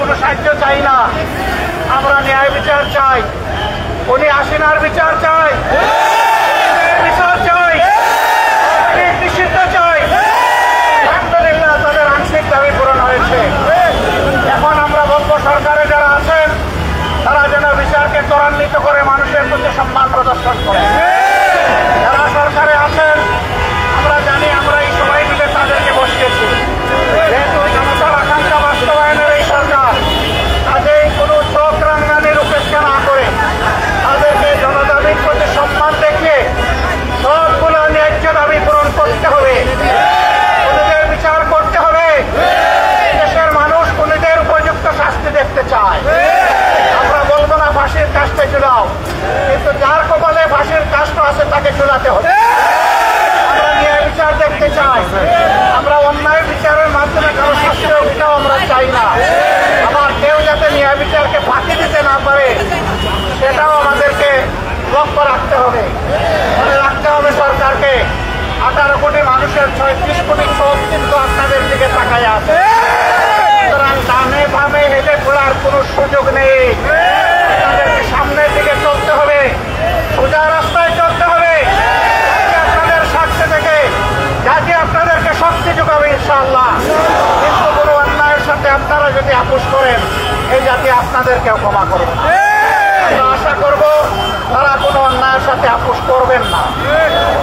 কোনো সাহায্য চাই না, আমরা ন্যায় বিচার চাই। উনি হাসিনার বিচার চাই, বিচার চাই, নিষিদ্ধ চাই। আলহামদুলিল্লাহ তাদের আংশিক দাবি পূরণ হয়েছে। এখন আমরা বলবো সরকারে যারা আছেন তারা যেন বিচারকে ত্বরান্বিত করে মানুষের প্রতি সম্মান প্রদর্শন করে। যারা সরকারে আছেন আমরা জানি, আমরা এই সবাই মিলে তাদেরকে বসিয়েছি। যেহেতু জনতার আকাঙ্ক্ষা বাস্তবায়নের এই সরকার, কাজেই কোনো চোখ রাঙ্গানির উপেক্ষা না করে তাদেরকে জনদাবির প্রতি সম্মান দেখিয়ে সবগুলো ন্যায্য দাবি পূরণ করতে হবে, খুনিদের বিচার করতে হবে। দেশের মানুষ খুনিদের উপযুক্ত শাস্তি দেখতে চায়। আমরা বলবো না ফাঁসির কাজটা ঝুলাও, কিন্তু যার কপালে ফাঁসির কাজটা আছে তাকে ঝুলাতে হবে। আমরা ন্যায় বিচার দেখতে চাই। আমরা অন্যায় বিচারের মাধ্যমে কারো শাস্তি হোক এটাও আমরা চাই না। আবার কেউ যাতে ন্যায় বিচারকে ফাঁকি দিতে না পারে সেটাও আমাদেরকে লক্ষ্য রাখতে হবে। মনে রাখতে হবে সরকারকে 18 কোটি মানুষের 36 কোটি চোখ কিন্তু আপনাদের দিকে তাকায় আছে। সুতরাং ডানে বামে হেঁটে খোলার কোনো সুযোগ নেই। আপনাদেরকে সামনের দিকে চলতে হবে, সোজা রাস্তায় চলতে হবে। আপনাদের স্বার্থে থেকে জাতি আপনাদেরকে শক্তি যোগাবে ইনশাআল্লাহ। কিন্তু কোনো অন্যায়ের সাথে আপনারা যদি আপোষ করেন এই জাতি আপনাদেরকেও ক্ষমা করবে। আমরা আশা করব তারা কোনো অন্যায়ের সাথে আপোষ করবেন না।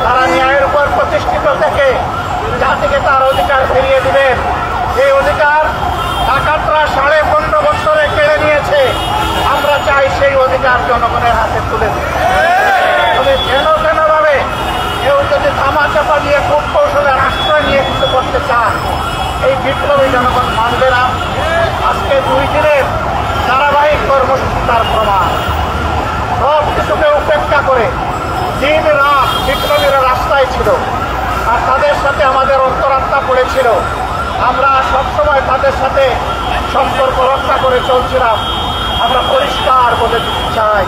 তারা ন্যায়ের উপর প্রতিষ্ঠিত থেকে জাতিকে তার অধিকার ফিরিয়ে দিবেন। এই অধিকার ডাকাতরা 15.5 বছরে কেড়ে নিয়েছে। আমরা চাই সেই অধিকার জনগণের হাতে তুলে দিই। তবে যেন ভাবে কেউ যদি ধামাচাপা দিয়ে খুব কৌশলের আশ্রয় নিয়ে কিছু করতে চান, এই বিপ্লবী জনগণ মানবে না। আজকে 2 দিনের ধারাবাহিক কর্মসূচি তার প্রমাণ। সব কিছুকে উপেক্ষা করে দিন রাত বিপ্লবীরা রাস্তায় ছিল, আর তাদের সাথে আমাদের অন্তরাত্মা পড়েছিল। আমরা সবসময় তাদের সাথে সম্পর্ক রক্ষা করে চলছিলাম। আমরা পরিষ্কার বলে দিতে চাই,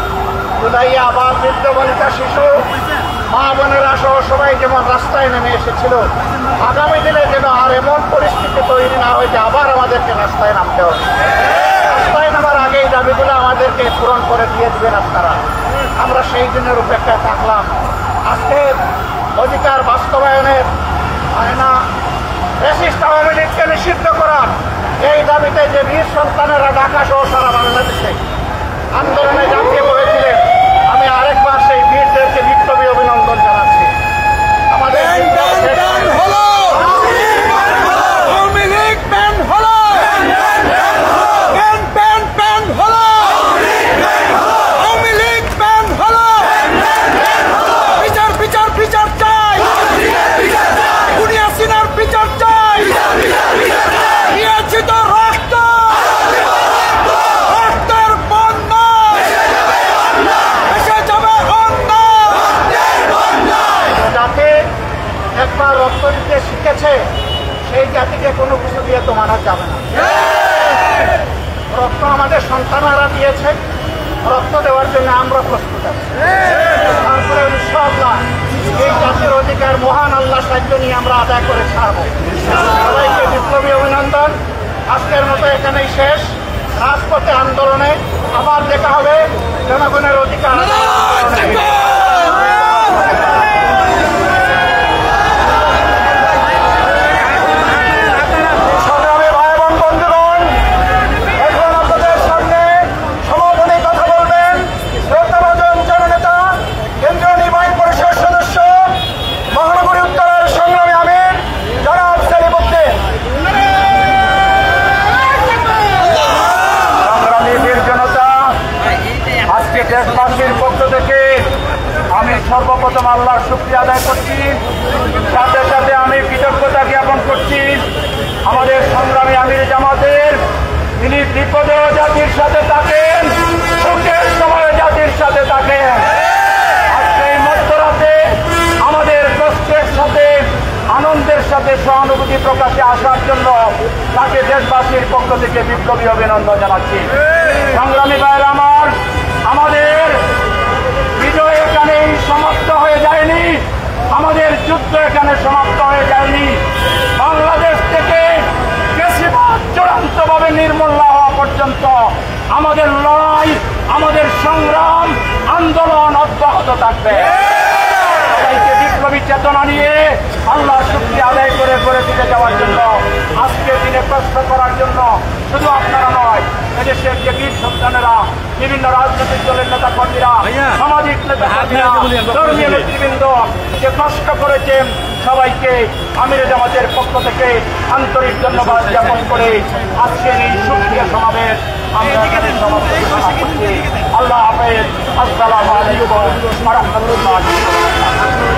জুলাইয়া আবার বৃদ্ধ বনিতা শিশু মা বোনেরা সহ সবাই যেমন রাস্তায় নেমে এসেছিল, আগামী দিনে যেন আর এমন পরিস্থিতি তৈরি না হয় যে আবার আমাদেরকে রাস্তায় নামতে হবে। রাস্তায় নামার আগে এই দাবিগুলো আমাদেরকে পূরণ করে দিয়ে দিবেন আপনারা। আমরা সেই দিনের উপেক্ষায় থাকলাম। আজকের অধিকার বাস্তবায়নের আয়না ফ্যাসিস্ট আওয়ামী লীগকে নিষিদ্ধ করার এই দাবিতে যে বীর সন্তানেরা ঢাকা সহ সারা বাংলাদেশে আন্দোলনে ঝাঁপিয়ে পড়েছিলেন, আমি আরেকবার সেই বীরদেরকে বিপ্লবী অভিনন্দন জানাচ্ছি। আমাদের একবার রক্ত দিতে শিখেছে সেই জাতিকে কোনো কিছু দিয়ে তো মানা যাবে না। রক্ত আমাদের সন্তানরা দিয়েছে, রক্ত দেওয়ার জন্য আমরা প্রস্তুত আছি। তারপরে ইনশাআল্লাহ এই জাতির অধিকার মহান আল্লাহ সাহায্য নিয়ে আমরা আদায় করে ছাড়ব। সবাইকে বিপ্লবী অভিনন্দন। আজকের মতো এখানেই শেষ। রাজপথে আন্দোলনে আবার দেখা হবে। জনগণের অধিকার দেশবাসীর পক্ষ থেকে আমি সর্বপ্রথম আল্লাহর শুকরিয়া আদায় করছি। সাথে সাথে আমি কৃতজ্ঞতা জ্ঞাপন করছি আমাদের সংগ্রামী আমির জামাতের, তিনি বিপদেও জাতির সাথে থাকেন, সুখের সময় জাতির সাথে থাকেন। আজকে এই মধ্যরাতে আমাদের কষ্টের সাথে আনন্দের সাথে সহানুভূতি প্রকাশে আসার জন্য তাকে দেশবাসীর পক্ষ থেকে বিপ্লবী অভিনন্দন জানাচ্ছি। সংগ্রামী ভাইয়েরা আমার, আমাদের বিজয় এখানেই সমাপ্ত হয়ে যায়নি, আমাদের যুদ্ধ এখানে সমাপ্ত হয়ে যায়নি। বাংলাদেশ থেকে ফ্যাসিবাদ চূড়ান্তভাবে নির্মূল না হওয়া পর্যন্ত পর্যন্ত আমাদের লড়াই, আমাদের সংগ্রাম, আন্দোলন অব্যাহত থাকবে। সবাইকে বিপ্লবী চেতনা নিয়ে আল্লাহর শুকরিয়া আদায় করে করে ফিরে যাওয়ার জন্য, আজকের দিনে প্রশ্ন করার জন্য শুধু আপনারা নয়, এদেশের যে বীর সন্তানেরা, বিভিন্ন রাজনৈতিক দলের নেতা কর্মীরা, সামাজিক নেতা কর্মীরা, ধর্মীয় নেতৃবৃন্দ যে কষ্ট করেছেন, সবাইকে আমিরে জামাতের পক্ষ থেকে আন্তরিক ধন্যবাদ জ্ঞাপন করে আজকের এই শুকরিয়া সমাবেশ আমরা সমাপ্ত ঘোষণা করছি। আল্লাহ হাফেজ। আসসালামু আলাইকুম ওয়া রাহমাতুল্লাহি ওয়া বারাকাতুহু।